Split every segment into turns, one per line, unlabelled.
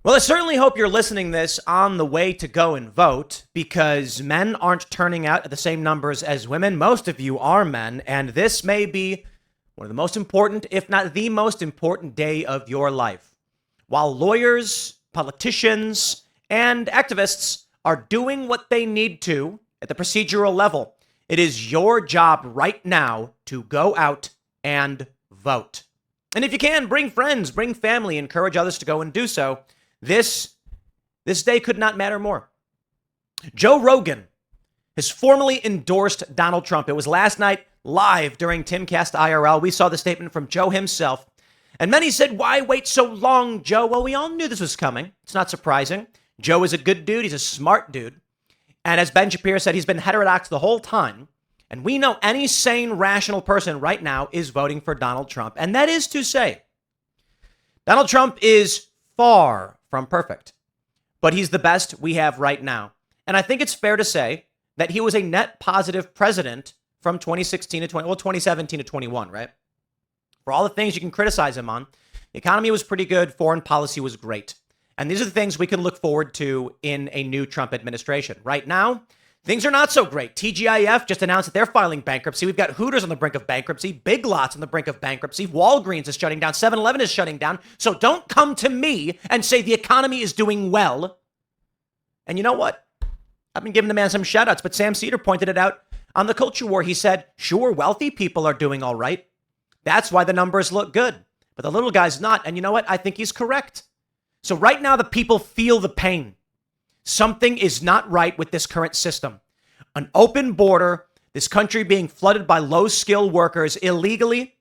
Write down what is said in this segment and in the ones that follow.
Well, I certainly hope you're listening this on the way to go and vote, because men aren't turning out at the same numbers as women. Most of you are men, and this may be one of the most important, if not the most important day of your life. While lawyers, politicians, and activists are doing what they need to at the procedural level, it is your job right now to go out and vote. And if you can, bring friends, bring family, encourage others to go and do so. This day could not matter more. Joe Rogan has formally endorsed Donald Trump. It was last night live during Timcast IRL. We saw the statement from Joe himself. And many said, why wait so long, Joe? Well, we all knew this was coming. It's not surprising. Joe is a good dude. He's a smart dude. And as Ben Shapiro said, he's been heterodox the whole time. And we know any sane, rational person right now is voting for Donald Trump. And that is to say, Donald Trump is far from perfect, but he's the best we have right now. And I think it's fair to say that he was a net positive president from 2016 to 2017 to 21, right? For all the things you can criticize him on, the economy was pretty good. Foreign policy was great. And these are the things we can look forward to in a new Trump administration. Right now, things are not so great. TGIF just announced that they're filing bankruptcy. We've got Hooters on the brink of bankruptcy, Big Lots on the brink of bankruptcy, Walgreens is shutting down, 7-Eleven is shutting down. So don't come to me and say the economy is doing well. And you know what? I've been giving the man some shout outs, but Sam Cedar pointed it out on the Culture War. He said, sure, wealthy people are doing all right. That's why the numbers look good. But the little guy's not. And you know what? I think he's correct. So right now, the people feel the pain. Something is not right with this current system. An open border, this country being flooded by low-skilled workers illegally,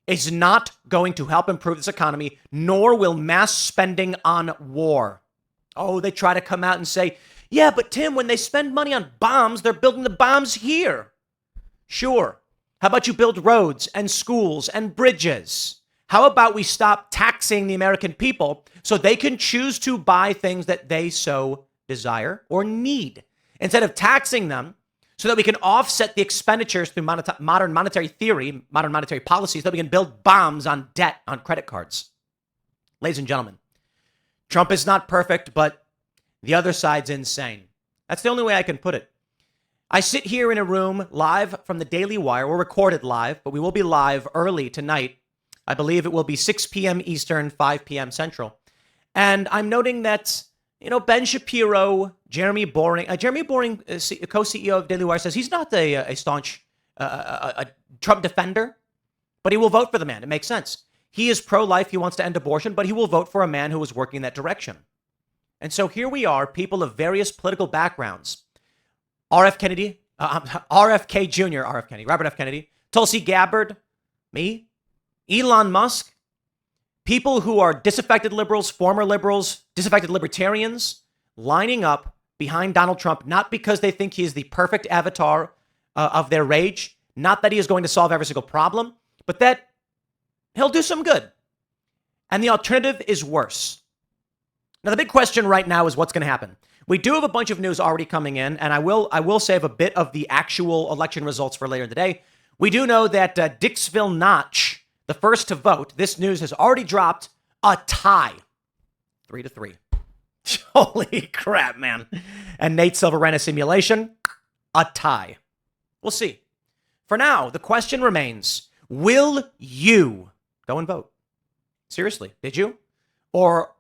is not going to help improve this economy, nor will mass spending on war. Oh, they try to come out and say, yeah, but Tim, when they spend money on bombs, they're building the bombs here. Sure. How about you build roads and schools and bridges? How about we stop taxing the American people so they can choose to buy things that they so desire or need, instead of taxing them so that we can offset the expenditures through modern monetary theory, modern monetary policies, so that we can build bombs on debt on credit cards. Ladies and gentlemen, Trump is not perfect, but the other side's insane. That's the only way I can put it. I sit here in a room live from the Daily Wire. We're recorded live, but we will be live early tonight. I believe it will be 6 p.m. Eastern, 5 p.m. Central. And I'm noting that, Ben Shapiro, Jeremy Boring, co-CEO of Daily Wire, says he's not a staunch a Trump defender, but he will vote for the man. It makes sense. He is pro-life. He wants to end abortion, but he will vote for a man who is working in that direction. And so here we are, people of various political backgrounds. RFK Jr., RF Kennedy, Robert F. Kennedy, Tulsi Gabbard, me, Elon Musk, people who are disaffected liberals, former liberals, disaffected libertarians, lining up behind Donald Trump, not because they think he is the perfect avatar of their rage, not that he is going to solve every single problem, but that he'll do some good. And the alternative is worse. Now, the big question right now is what's going to happen. We do have a bunch of news already coming in, and I will save a bit of the actual election results for later in the day. We do know that Dixville Notch, the first to vote, this news has already dropped, a tie. 3-3. Holy crap, man. And Nate Silver ran a simulation, a tie. We'll see. For now, the question remains, will you go and vote? Seriously, did you? Or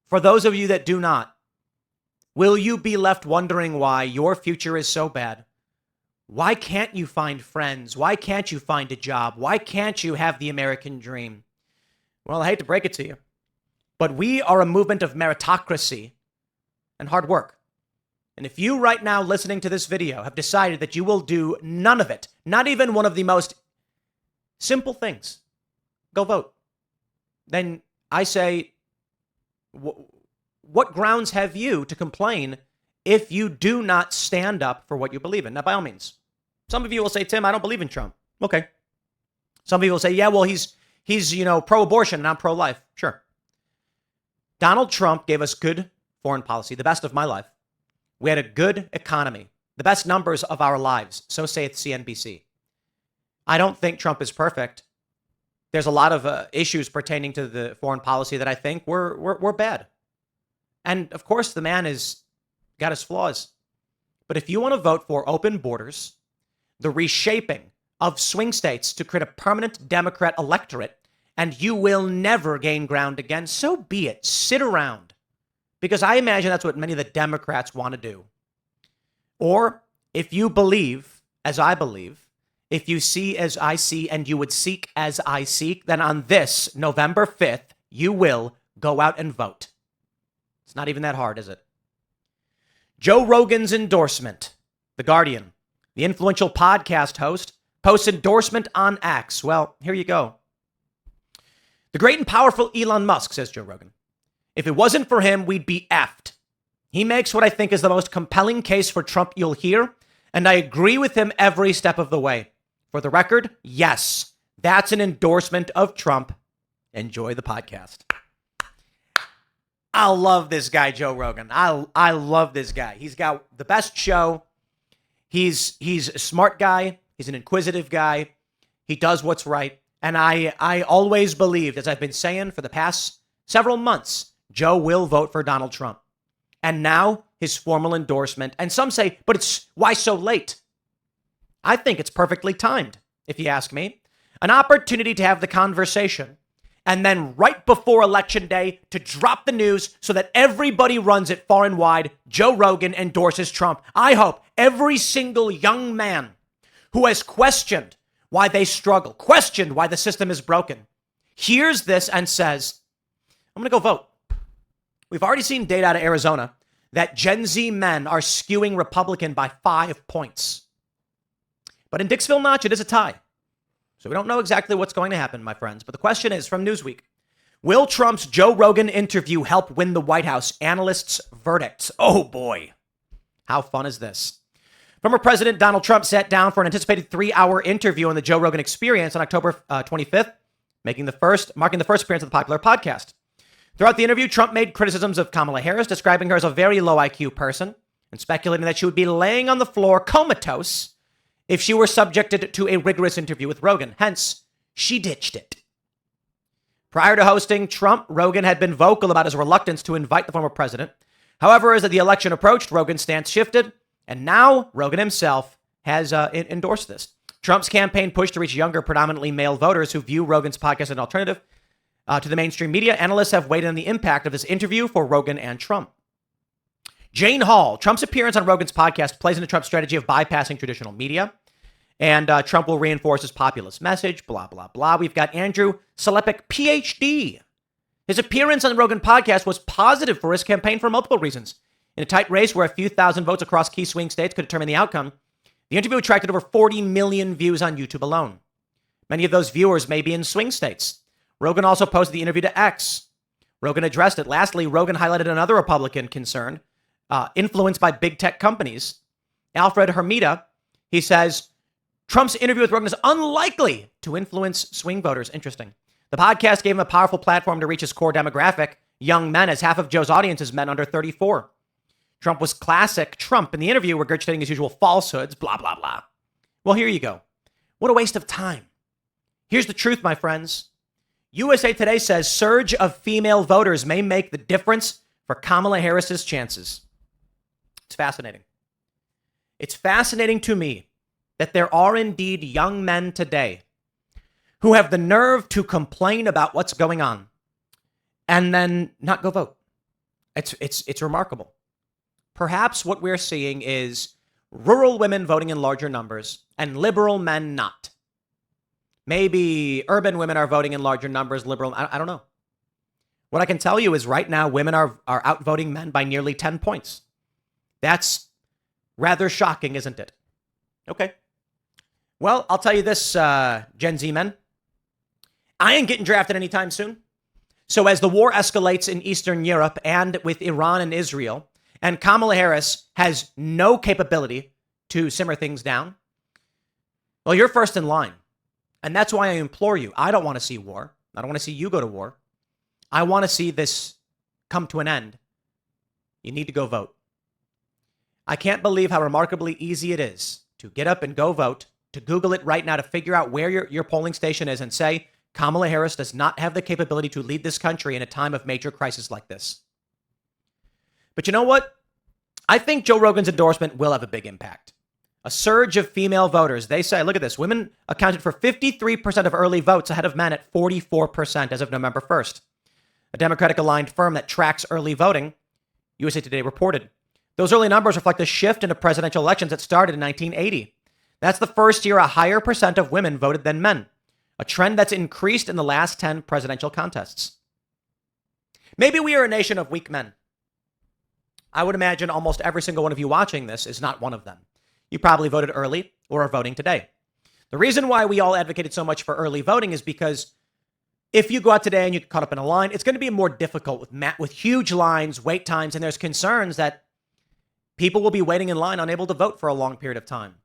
for those of you that do not, will you be left wondering why your future is so bad? Why can't you find friends? Why can't you find a job? Why can't you have the American dream? Well, I hate to break it to you, but we are a movement of meritocracy and hard work. And if you right now listening to this video have decided that you will do none of it, not even one of the most simple things, go vote. Then I say, what grounds have you to complain if you do not stand up for what you believe in? Now, by all means, some of you will say, Tim, I don't believe in Trump. Okay. Some people will say, yeah, well, he's pro-abortion and I'm pro-life. Sure. Donald Trump gave us good foreign policy, the best of my life. We had a good economy, the best numbers of our lives. So saith CNBC. I don't think Trump is perfect. There's a lot of issues pertaining to the foreign policy that I think were bad. And of course, the man has got his flaws. But if you want to vote for open borders, the reshaping of swing states to create a permanent Democrat electorate, and you will never gain ground again, so be it. Sit around. Because I imagine that's what many of the Democrats want to do. Or if you believe, as I believe, if you see as I see and you would seek as I seek, then on this November 5th, you will go out and vote. It's not even that hard, is it? Joe Rogan's endorsement. The Guardian, the influential podcast host, posts endorsement on X. Well, here you go. The great and powerful Elon Musk, says Joe Rogan. If it wasn't for him, we'd be effed. He makes what I think is the most compelling case for Trump you'll hear, and I agree with him every step of the way. For the record, yes, that's an endorsement of Trump. Enjoy the podcast. I love this guy, Joe Rogan. I love this guy. He's got the best show. He's a smart guy. He's an inquisitive guy. He does what's right. And I always believed, as I've been saying for the past several months, Joe will vote for Donald Trump. And now his formal endorsement. And some say, but it's why so late? I think it's perfectly timed, if you ask me. An opportunity to have the conversation. And then right before Election Day to drop the news so that everybody runs it far and wide. Joe Rogan endorses Trump. I hope every single young man who has questioned why they struggle, questioned why the system is broken, hears this and says, I'm going to go vote. We've already seen data out of Arizona that Gen Z men are skewing Republican by 5 points. But in Dixville Notch, it is a tie. So we don't know exactly what's going to happen, my friends. But the question is from Newsweek, will Trump's Joe Rogan interview help win the White House? Analysts' verdicts. Oh, boy. How fun is this? Former President Donald Trump sat down for an anticipated 3-hour interview on the Joe Rogan Experience on October 25th, marking the first appearance of the popular podcast. Throughout the interview, Trump made criticisms of Kamala Harris, describing her as a very low IQ person and speculating that she would be laying on the floor comatose if she were subjected to a rigorous interview with Rogan. Hence, she ditched it. Prior to hosting Trump, Rogan had been vocal about his reluctance to invite the former president. However, as the election approached, Rogan's stance shifted, and now Rogan himself has endorsed this. Trump's campaign push to reach younger, predominantly male voters who view Rogan's podcast as an alternative to the mainstream media. Analysts have weighed in on the impact of this interview for Rogan and Trump. Jane Hall, Trump's appearance on Rogan's podcast plays into Trump's strategy of bypassing traditional media. And Trump will reinforce his populist message, blah, blah, blah. We've got Andrew Salepik, PhD. His appearance on the Rogan podcast was positive for his campaign for multiple reasons. In a tight race where a few thousand votes across key swing states could determine the outcome, the interview attracted over 40 million views on YouTube alone. Many of those viewers may be in swing states. Rogan also posted the interview to X. Rogan addressed it. Lastly, Rogan highlighted another Republican concern, influenced by big tech companies. Alfred Hermida, he says, Trump's interview with Rogan is unlikely to influence swing voters. Interesting. The podcast gave him a powerful platform to reach his core demographic, young men, as half of Joe's audience is men under 34. Trump was classic Trump in the interview, regurgitating his usual falsehoods, blah, blah, blah. Well, here you go. What a waste of time. Here's the truth, my friends. USA Today says surge of female voters may make the difference for Kamala Harris's chances. It's fascinating. It's fascinating to me that there are indeed young men today who have the nerve to complain about what's going on and then not go vote. It's remarkable. Perhaps what we're seeing is rural women voting in larger numbers and liberal men not. Maybe urban women are voting in larger numbers, liberal. I don't know. What I can tell you is right now, women are outvoting men by nearly 10 points. That's rather shocking, isn't it? Okay. Well, I'll tell you this, Gen Z men. I ain't getting drafted anytime soon. So as the war escalates in Eastern Europe and with Iran and Israel, and Kamala Harris has no capability to simmer things down, well, you're first in line. And that's why I implore you. I don't want to see war. I don't want to see you go to war. I want to see this come to an end. You need to go vote. I can't believe how remarkably easy it is to get up and go vote, to Google it right now to figure out where your polling station is and say, Kamala Harris does not have the capability to lead this country in a time of major crisis like this. But you know what? I think Joe Rogan's endorsement will have a big impact. A surge of female voters. They say, look at this. Women accounted for 53% of early votes ahead of men at 44% as of November 1st. A Democratic-aligned firm that tracks early voting, USA Today, reported. Those early numbers reflect a shift into presidential elections that started in 1980. That's the first year a higher percent of women voted than men, a trend that's increased in the last 10 presidential contests. Maybe we are a nation of weak men. I would imagine almost every single one of you watching this is not one of them. You probably voted early or are voting today. The reason why we all advocated so much for early voting is because if you go out today and you get caught up in a line, it's going to be more difficult with huge lines, wait times, and there's concerns that people will be waiting in line unable to vote for a long period of time.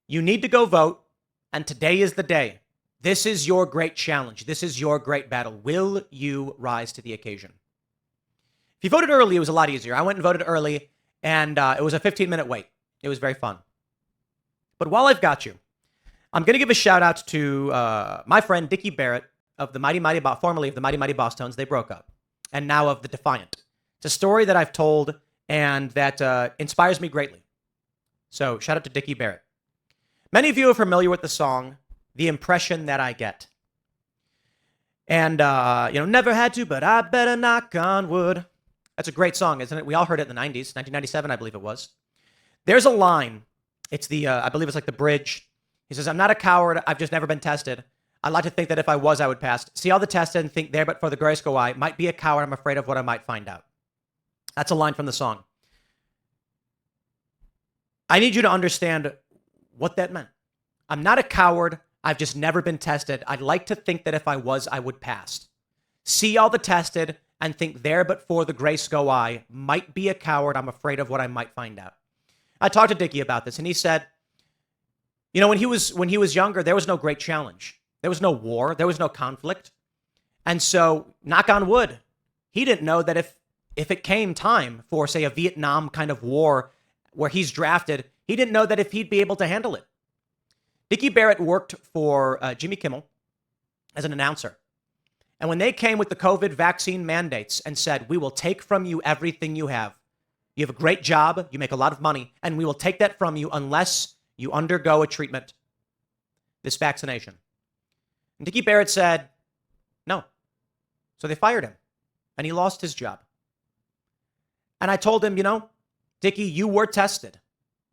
You need to go vote, and today is the day. This is your great challenge. This is your great battle. Will you rise to the occasion? If you voted early, it was a lot easier. I went and voted early, and it was a 15-minute wait. It was very fun. But while I've got you, I'm going to give a shout out to my friend Dickie Barrett of the formerly of the Mighty Mighty Boss Tones. They broke up, and now of the Defiant. It's a story that I've told and that inspires me greatly. So shout out to Dickie Barrett. Many of you are familiar with the song, The Impression That I Get. And, never had to, but I better knock on wood. That's a great song, isn't it? We all heard it in the 90s, 1997, I believe it was. There's a line. It's I believe it's like the bridge. He says, I'm not a coward. I've just never been tested. I'd like to think that if I was, I would pass. See all the tested and think there, but for the grace go I. Might be a coward. I'm afraid of what I might find out. That's a line from the song. I need you to understand what that meant. I'm not a coward. I've just never been tested. I'd like to think that if I was, I would pass. See all the tested and think there, but for the grace go I. Might be a coward. I'm afraid of what I might find out. I talked to Dickie about this, and he said, when he was younger, there was no great challenge. There was no war. There was no conflict. And so, knock on wood, he didn't know that if it came time for, say, a Vietnam kind of war where he's drafted, he didn't know that if he'd be able to handle it. Dickie Barrett worked for Jimmy Kimmel as an announcer. And when they came with the COVID vaccine mandates and said, we will take from you everything you have. You have a great job, you make a lot of money, and we will take that from you unless you undergo a treatment, this vaccination. And Dickie Barrett said, no. So they fired him, and he lost his job. And I told him, Dickie, you were tested,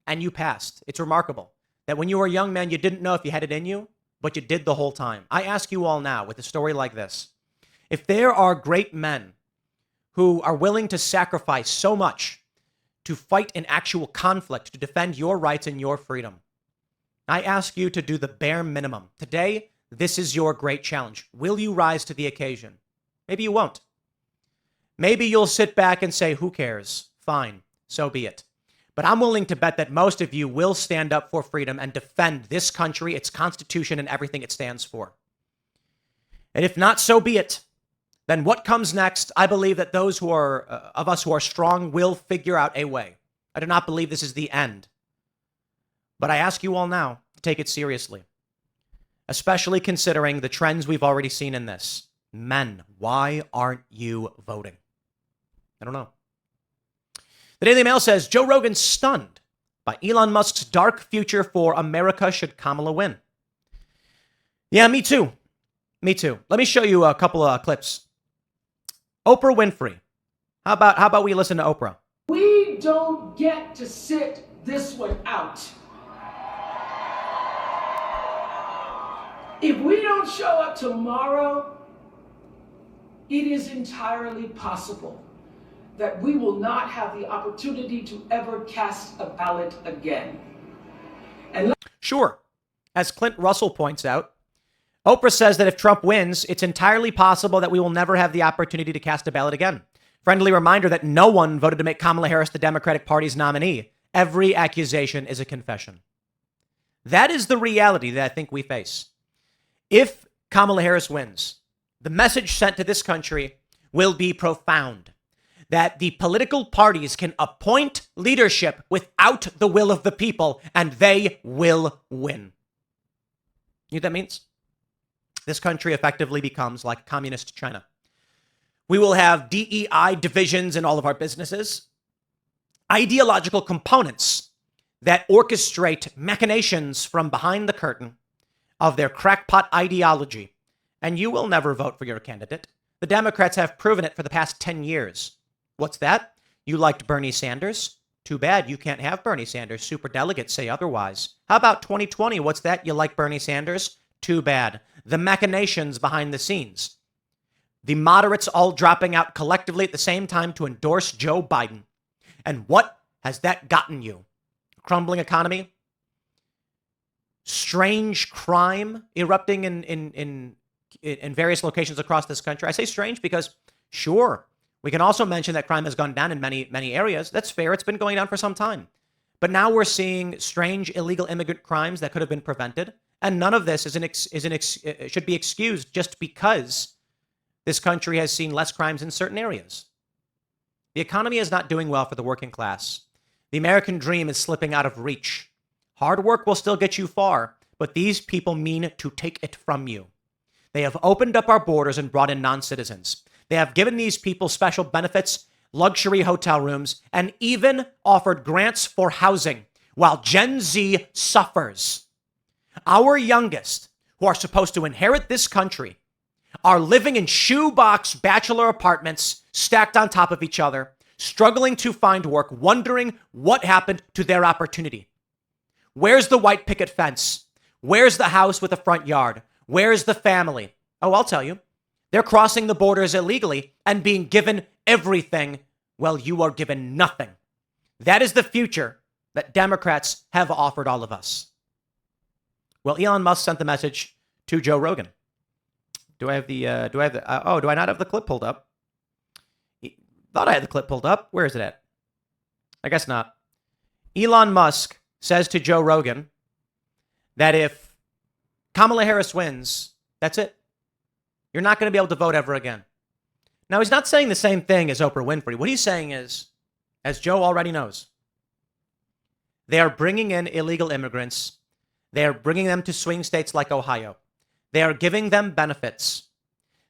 and you passed. It's remarkable that when you were a young man, you didn't know if you had it in you, but you did the whole time. I ask you all now, with a story like this, if there are great men who are willing to sacrifice so much to fight in actual conflict, to defend your rights and your freedom, I ask you to do the bare minimum. Today, this is your great challenge. Will you rise to the occasion? Maybe you won't. Maybe you'll sit back and say, who cares? Fine, so be it. But I'm willing to bet that most of you will stand up for freedom and defend this country, its constitution, and everything it stands for. And if not, so be it. Then what comes next? I believe that those who are of us who are strong will figure out a way. I do not believe this is the end. But I ask you all now to take it seriously, especially considering the trends we've already seen in this. Men, why aren't you voting? I don't know. The Daily Mail says, Joe Rogan stunned by Elon Musk's dark future for America should Kamala win. Yeah, me too. Me too. Let me show you a couple of clips. Oprah Winfrey. How about we listen to Oprah?
We don't get to sit this one out. If we don't show up tomorrow, it is entirely possible that we will not have the opportunity to ever cast a ballot again.
Sure. As Clint Russell points out, Oprah says that if Trump wins, it's entirely possible that we will never have the opportunity to cast a ballot again. Friendly reminder that no one voted to make Kamala Harris the Democratic Party's nominee. Every accusation is a confession. That is the reality that I think we face. If Kamala Harris wins, the message sent to this country will be profound. That the political parties can appoint leadership without the will of the people, and they will win. You know what that means? This country effectively becomes like communist China. We will have DEI divisions in all of our businesses. ideological components that orchestrate machinations from behind the curtain of their crackpot ideology, and you will never vote for your candidate. The Democrats have proven it for the past 10 years. What's that? You liked Bernie Sanders? Too bad you can't have Bernie Sanders. Superdelegates say otherwise. How about 2020? What's that? You like Bernie Sanders? Too bad. The machinations behind the scenes. The moderates all dropping out collectively at the same time to endorse Joe Biden. And what has that gotten you? Crumbling economy? Strange crime erupting in various locations across this country. I say strange because, sure, we can also mention that crime has gone down in many areas. That's fair. It's been going down for some time. But now we're seeing strange illegal immigrant crimes that could have been prevented. And none of this should be excused just because this country has seen less crimes in certain areas. The economy is not doing well for the working class. The American dream is slipping out of reach. Hard work will still get you far, but these people mean to take it from you. They have opened up our borders and brought in non-citizens. They have given these people special benefits, luxury hotel rooms, and even offered grants for housing while Gen Z suffers. Our youngest, who are supposed to inherit this country, are living in shoebox bachelor apartments stacked on top of each other, struggling to find work, wondering what happened to their opportunity. Where's the white picket fence? Where's the house with a front yard? Where's the family? Oh, I'll tell you. They're crossing the borders illegally and being given everything while you are given nothing. That is the future that Democrats have offered all of us. Well, Elon Musk sent the message to Joe Rogan. Do I not have the clip pulled up? Thought I had the clip pulled up. Where is it at? I guess not. Elon Musk says to Joe Rogan that if Kamala Harris wins, that's it. You're not going to be able to vote ever again. Now, he's not saying the same thing as Oprah Winfrey. What he's saying is, as Joe already knows, they are bringing in illegal immigrants. They are bringing them to swing states like Ohio. They are giving them benefits.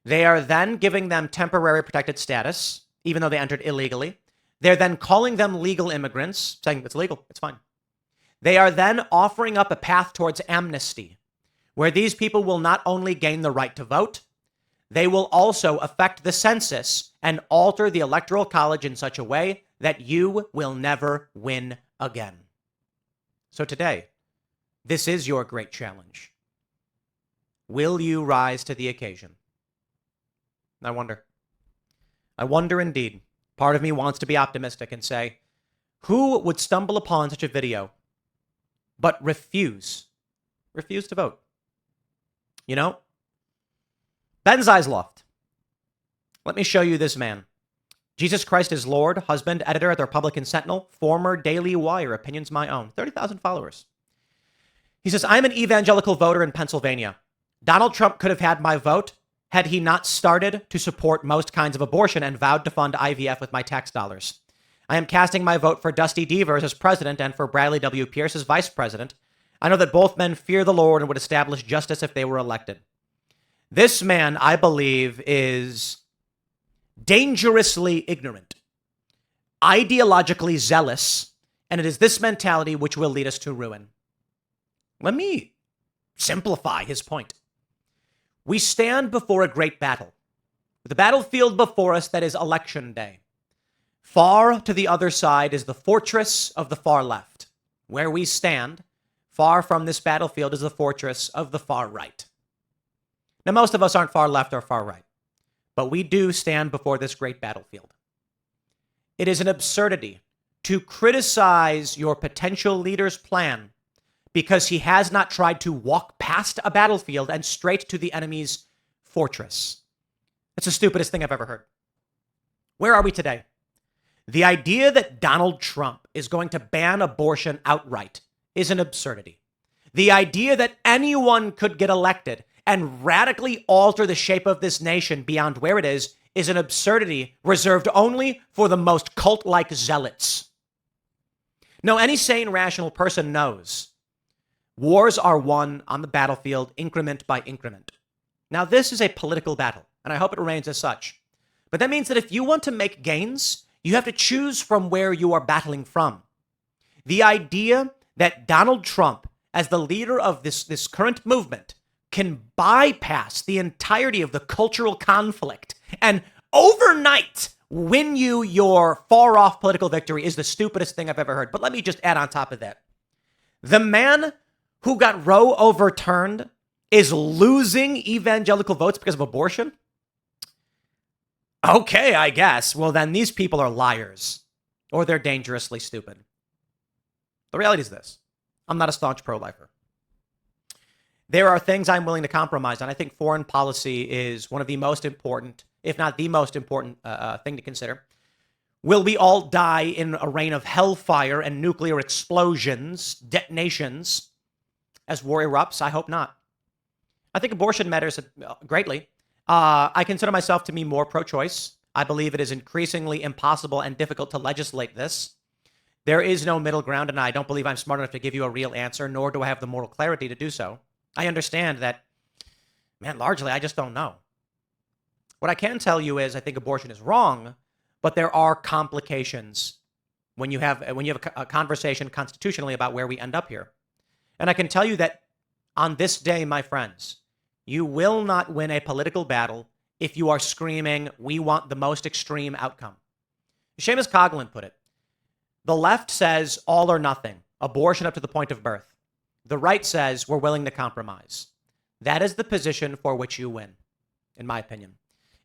They are then giving them temporary protected status, even though they entered illegally. They're then calling them legal immigrants, saying it's legal, it's fine. They are then offering up a path towards amnesty, where these people will not only gain the right to vote, they will also affect the census and alter the electoral college in such a way that you will never win again. So today, this is your great challenge. Will you rise to the occasion? I wonder. I wonder indeed. Part of me wants to be optimistic and say, who would stumble upon such a video but refuse to vote? You know, Ben Zeisloft. Let me show you this man. Jesus Christ is Lord, husband, editor at the Republican Sentinel, former Daily Wire, opinions my own, 30,000 followers. He says, I'm an evangelical voter in Pennsylvania. Donald Trump could have had my vote had he not started to support most kinds of abortion and vowed to fund IVF with my tax dollars. I am casting my vote for Dusty Devers as president and for Bradley W. Pierce as vice president. I know that both men fear the Lord and would establish justice if they were elected. This man, I believe, is dangerously ignorant, ideologically zealous, and it is this mentality which will lead us to ruin. Let me simplify his point. We stand before a great battle. The battlefield before us that is election day. Far to the other side is the fortress of the far left. Where we stand, far from this battlefield, is the fortress of the far right. Now, most of us aren't far left or far right, but we do stand before this great battlefield. It is an absurdity to criticize your potential leader's plan because he has not tried to walk past a battlefield and straight to the enemy's fortress. It's the stupidest thing I've ever heard. Where are we today? The idea that Donald Trump is going to ban abortion outright is an absurdity. The idea that anyone could get elected and radically alter the shape of this nation beyond where it is an absurdity reserved only for the most cult-like zealots. No, any sane, rational person knows wars are won on the battlefield increment by increment. Now, this is a political battle, and I hope it remains as such. But that means that if you want to make gains, You have to choose from where you are battling from. The idea that Donald Trump, as the leader of this current movement, can bypass the entirety of the cultural conflict and overnight win you your far-off political victory is the stupidest thing I've ever heard. But let me just add on top of that. The man who got Roe overturned is losing evangelical votes because of abortion? Okay, I guess. Well, then these people are liars or they're dangerously stupid. The reality is this. I'm not a staunch pro-lifer. There are things I'm willing to compromise on. I think foreign policy is one of the most important, if not the most important thing to consider. Will we all die in a rain of hellfire and nuclear explosions, detonations, as war erupts? I hope not. I think abortion matters greatly. I consider myself to be more pro-choice. I believe it is increasingly impossible and difficult to legislate this. There is no middle ground, and I don't believe I'm smart enough to give you a real answer, nor do I have the moral clarity to do so. I understand that, man, largely I just don't know. What I can tell you is I think abortion is wrong, but there are complications when you have a conversation constitutionally about where we end up here. And I can tell you that on this day, my friends, you will not win a political battle if you are screaming, we want the most extreme outcome. Seamus Coughlin put it. The left says all or nothing, abortion up to the point of birth. The right says we're willing to compromise. That is the position for which you win, in my opinion.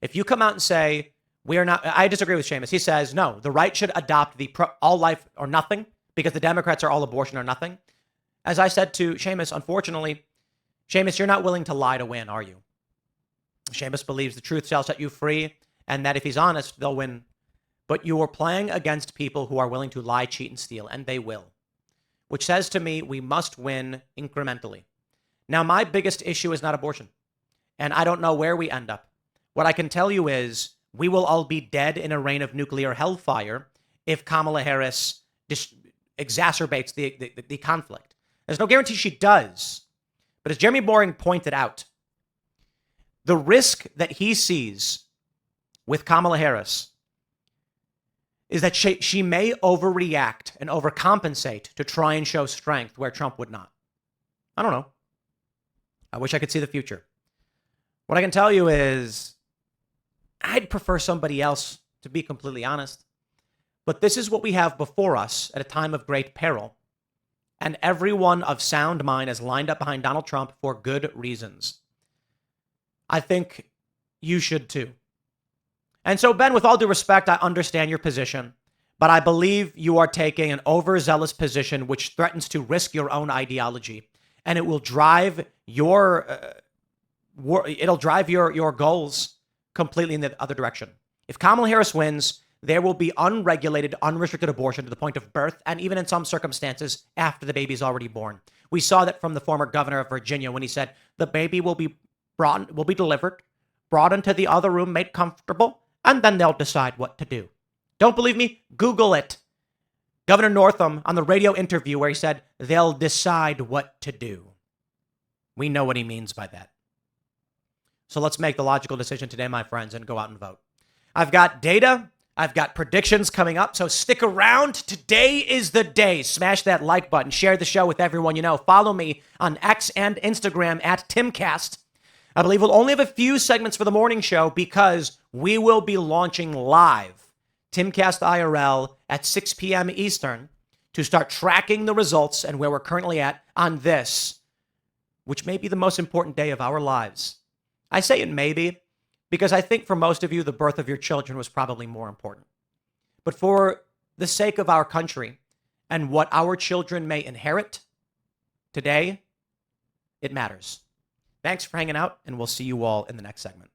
If you come out and say, we are not, I disagree with Seamus. He says, no, the right should adopt the all life or nothing because the Democrats are all abortion or nothing. As I said to Seamus, unfortunately, Seamus, you're not willing to lie to win, are you? Seamus believes the truth shall set you free and that if he's honest, they'll win. But you are playing against people who are willing to lie, cheat, and steal, and they will. Which says to me, we must win incrementally. Now, my biggest issue is not abortion, and I don't know where we end up. What I can tell you is we will all be dead in a rain of nuclear hellfire if Kamala Harris exacerbates the conflict. There's no guarantee she does. But as Jeremy Boring pointed out, the risk that he sees with Kamala Harris is that she may overreact and overcompensate to try and show strength where Trump would not. I don't know. I wish I could see the future. What I can tell you is I'd prefer somebody else, to be completely honest. But this is what we have before us at a time of great peril. And everyone of sound mind is lined up behind Donald Trump for good reasons. I think you should too. And so, Ben, with all due respect, I understand your position, but I believe you are taking an overzealous position which threatens to risk your own ideology, and it will drive your goals completely in the other direction. If Kamala Harris wins, there will be unregulated, unrestricted abortion to the point of birth, and even in some circumstances after the baby is already born. We saw that from the former governor of Virginia when he said the baby will be delivered, brought into the other room, made comfortable, and then they'll decide what to do. Don't believe me? Google it. Governor Northam on the radio interview where he said they'll decide what to do. We know what he means by that. So let's make the logical decision today, my friends, and go out and vote. I've got data. I've got predictions coming up, so stick around. Today is the day. Smash that like button. Share the show with everyone you know. Follow me on X and Instagram at Timcast. I believe we'll only have a few segments for the morning show because we will be launching live Timcast IRL at 6 p.m. Eastern to start tracking the results and where we're currently at on this, which may be the most important day of our lives. I say it may be because I think for most of you, the birth of your children was probably more important. But for the sake of our country and what our children may inherit, today, it matters. Thanks for hanging out, and we'll see you all in the next segment.